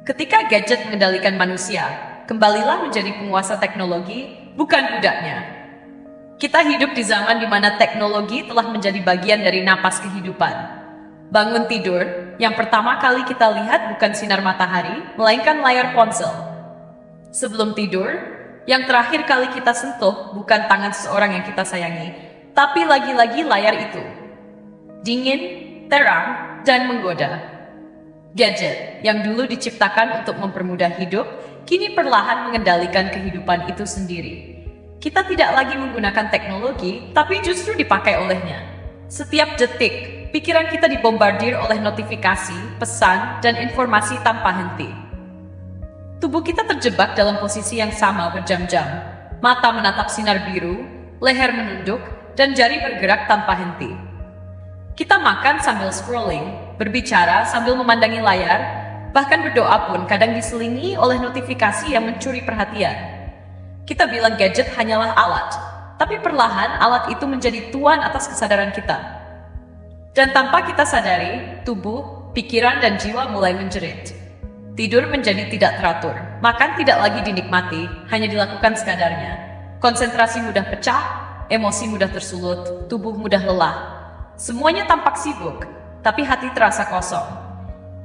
Ketika gadget mengendalikan manusia, kembalilah menjadi penguasa teknologi, bukan budaknya. Kita hidup di zaman di mana teknologi telah menjadi bagian dari napas kehidupan. Bangun tidur, yang pertama kali kita lihat bukan sinar matahari, melainkan layar ponsel. Sebelum tidur, yang terakhir kali kita sentuh bukan tangan seseorang yang kita sayangi, tapi lagi-lagi layar itu. Dingin, terang, dan menggoda. Gadget yang dulu diciptakan untuk mempermudah hidup, kini perlahan mengendalikan kehidupan itu sendiri. Kita tidak lagi menggunakan teknologi, tapi justru dipakai olehnya. Setiap detik, pikiran kita dibombardir oleh notifikasi, pesan, dan informasi tanpa henti. Tubuh kita terjebak dalam posisi yang sama berjam-jam. Mata menatap sinar biru, leher menunduk, dan jari bergerak tanpa henti. Kita makan sambil scrolling, berbicara sambil memandangi layar, bahkan berdoa pun kadang diselingi oleh notifikasi yang mencuri perhatian. Kita bilang gadget hanyalah alat, tapi perlahan alat itu menjadi tuan atas kesadaran kita. Dan tanpa kita sadari, tubuh, pikiran, dan jiwa mulai menjerit. Tidur menjadi tidak teratur, makan tidak lagi dinikmati, hanya dilakukan sekadarnya. Konsentrasi mudah pecah, emosi mudah tersulut, tubuh mudah lelah. Semuanya tampak sibuk, tapi hati terasa kosong.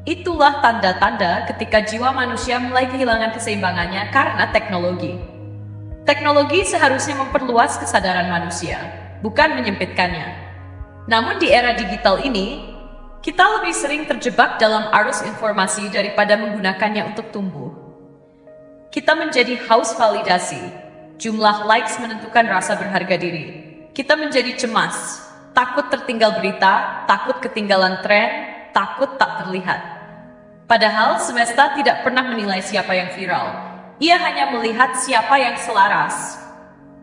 Itulah tanda-tanda ketika jiwa manusia mulai kehilangan keseimbangannya karena teknologi. Teknologi seharusnya memperluas kesadaran manusia, bukan menyempitkannya. Namun di era digital ini, kita lebih sering terjebak dalam arus informasi daripada menggunakannya untuk tumbuh. Kita menjadi haus validasi. Jumlah likes menentukan rasa berharga diri. Kita menjadi cemas, takut tertinggal berita, takut ketinggalan tren, takut tak terlihat. Padahal semesta tidak pernah menilai siapa yang viral. Ia hanya melihat siapa yang selaras.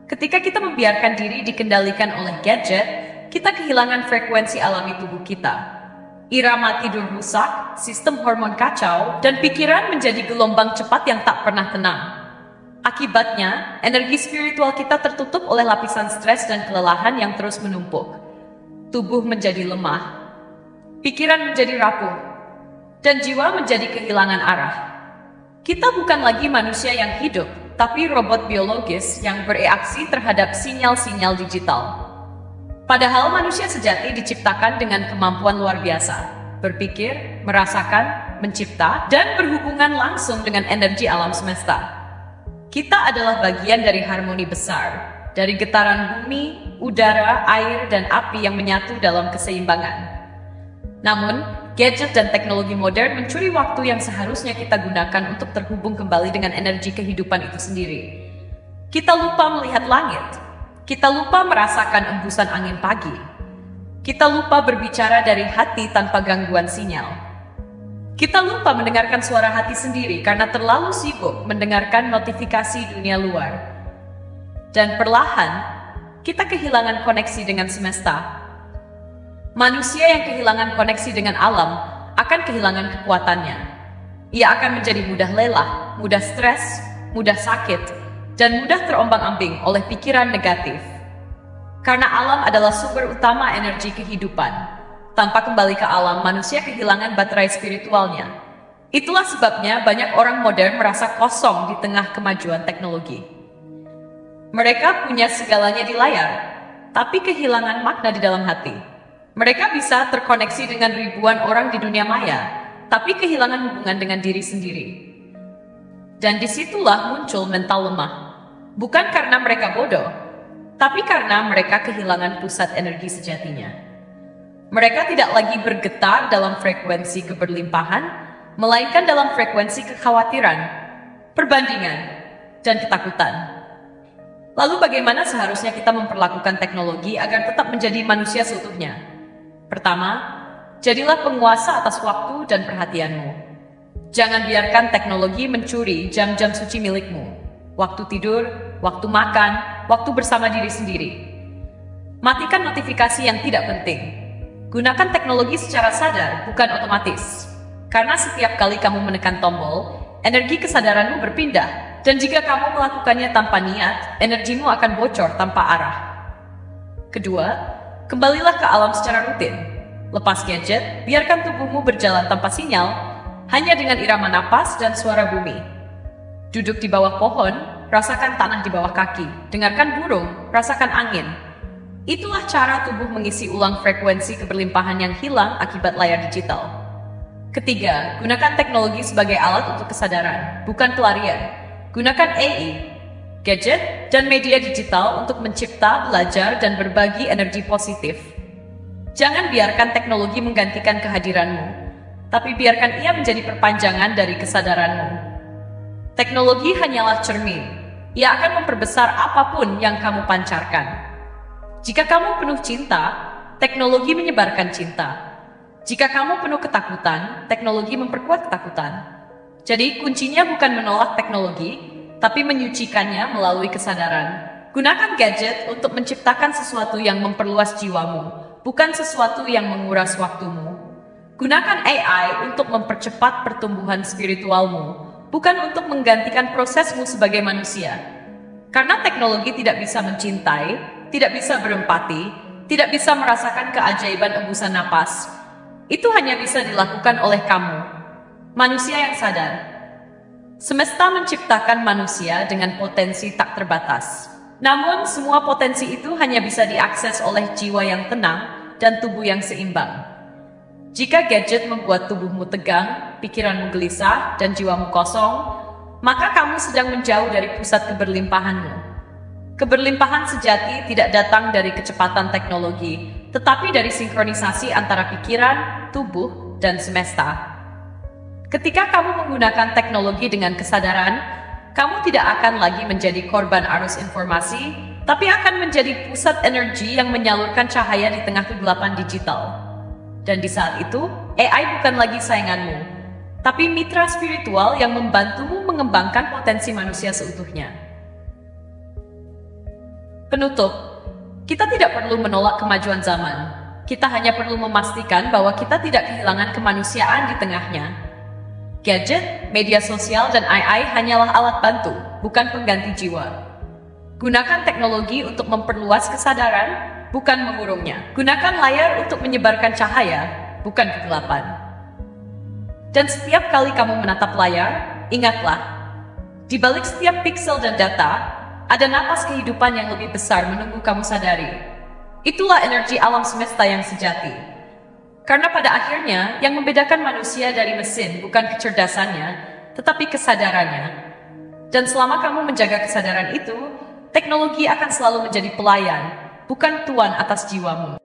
Ketika kita membiarkan diri dikendalikan oleh gadget, kita kehilangan frekuensi alami tubuh kita. Irama tidur rusak, sistem hormon kacau, dan pikiran menjadi gelombang cepat yang tak pernah tenang. Akibatnya, energi spiritual kita tertutup oleh lapisan stres dan kelelahan yang terus menumpuk. Tubuh menjadi lemah, pikiran menjadi rapuh, dan jiwa menjadi kehilangan arah. Kita bukan lagi manusia yang hidup, tapi robot biologis yang bereaksi terhadap sinyal-sinyal digital. Padahal manusia sejati diciptakan dengan kemampuan luar biasa, berpikir, merasakan, mencipta, dan berhubungan langsung dengan energi alam semesta. Kita adalah bagian dari harmoni besar, dari getaran bumi, udara, air, dan api yang menyatu dalam keseimbangan. Namun, gadget dan teknologi modern mencuri waktu yang seharusnya kita gunakan untuk terhubung kembali dengan energi kehidupan itu sendiri. Kita lupa melihat langit. Kita lupa merasakan embusan angin pagi. Kita lupa berbicara dari hati tanpa gangguan sinyal. Kita lupa mendengarkan suara hati sendiri karena terlalu sibuk mendengarkan notifikasi dunia luar. Dan perlahan, kita kehilangan koneksi dengan semesta. Manusia yang kehilangan koneksi dengan alam akan kehilangan kekuatannya. Ia akan menjadi mudah lelah, mudah stres, mudah sakit, dan mudah terombang-ambing oleh pikiran negatif. Karena alam adalah sumber utama energi kehidupan. Tanpa kembali ke alam, manusia kehilangan baterai spiritualnya. Itulah sebabnya banyak orang modern merasa kosong di tengah kemajuan teknologi. Mereka punya segalanya di layar, tapi kehilangan makna di dalam hati. Mereka bisa terkoneksi dengan ribuan orang di dunia maya, tapi kehilangan hubungan dengan diri sendiri. Dan disitulah muncul mental lemah. Bukan karena mereka bodoh, tapi karena mereka kehilangan pusat energi sejatinya. Mereka tidak lagi bergetar dalam frekuensi keberlimpahan, melainkan dalam frekuensi kekhawatiran, perbandingan, dan ketakutan. Lalu bagaimana seharusnya kita memperlakukan teknologi agar tetap menjadi manusia seutuhnya? Pertama, jadilah penguasa atas waktu dan perhatianmu. Jangan biarkan teknologi mencuri jam-jam suci milikmu. Waktu tidur, waktu makan, waktu bersama diri sendiri. Matikan notifikasi yang tidak penting. Gunakan teknologi secara sadar, bukan otomatis. Karena setiap kali kamu menekan tombol, energi kesadaranmu berpindah. Dan jika kamu melakukannya tanpa niat, energimu akan bocor tanpa arah. Kedua, kembalilah ke alam secara rutin. Lepas gadget, biarkan tubuhmu berjalan tanpa sinyal, hanya dengan irama napas dan suara bumi. Duduk di bawah pohon, rasakan tanah di bawah kaki. Dengarkan burung, rasakan angin. Itulah cara tubuh mengisi ulang frekuensi keberlimpahan yang hilang akibat layar digital. Ketiga, gunakan teknologi sebagai alat untuk kesadaran, bukan pelarian. Gunakan AI, gadget, dan media digital untuk mencipta, belajar, dan berbagi energi positif. Jangan biarkan teknologi menggantikan kehadiranmu, tapi biarkan ia menjadi perpanjangan dari kesadaranmu. Teknologi hanyalah cermin. Ia akan memperbesar apapun yang kamu pancarkan. Jika kamu penuh cinta, teknologi menyebarkan cinta. Jika kamu penuh ketakutan, teknologi memperkuat ketakutan. Jadi kuncinya bukan menolak teknologi, tapi menyucikannya melalui kesadaran. Gunakan gadget untuk menciptakan sesuatu yang memperluas jiwamu, bukan sesuatu yang menguras waktumu. Gunakan AI untuk mempercepat pertumbuhan spiritualmu, bukan untuk menggantikan prosesmu sebagai manusia. Karena teknologi tidak bisa mencintai, tidak bisa berempati, tidak bisa merasakan keajaiban embusan napas. Itu hanya bisa dilakukan oleh kamu, manusia yang sadar. Semesta menciptakan manusia dengan potensi tak terbatas. Namun, semua potensi itu hanya bisa diakses oleh jiwa yang tenang dan tubuh yang seimbang. Jika gadget membuat tubuhmu tegang, pikiranmu gelisah, dan jiwamu kosong, maka kamu sedang menjauh dari pusat keberlimpahanmu. Keberlimpahan sejati tidak datang dari kecepatan teknologi, tetapi dari sinkronisasi antara pikiran, tubuh, dan semesta. Ketika kamu menggunakan teknologi dengan kesadaran, kamu tidak akan lagi menjadi korban arus informasi, tapi akan menjadi pusat energi yang menyalurkan cahaya di tengah kegelapan digital. Dan di saat itu, AI bukan lagi sainganmu, tapi mitra spiritual yang membantumu mengembangkan potensi manusia seutuhnya. Penutup, kita tidak perlu menolak kemajuan zaman. Kita hanya perlu memastikan bahwa kita tidak kehilangan kemanusiaan di tengahnya. Gadget, media sosial, dan AI hanyalah alat bantu, bukan pengganti jiwa. Gunakan teknologi untuk memperluas kesadaran, bukan mengurungnya. Gunakan layar untuk menyebarkan cahaya, bukan kegelapan. Dan setiap kali kamu menatap layar, ingatlah, di balik setiap piksel dan data, ada napas kehidupan yang lebih besar menunggu kamu sadari. Itulah energi alam semesta yang sejati. Karena pada akhirnya, yang membedakan manusia dari mesin bukan kecerdasannya, tetapi kesadarannya. Dan selama kamu menjaga kesadaran itu, teknologi akan selalu menjadi pelayan, bukan tuan atas jiwamu.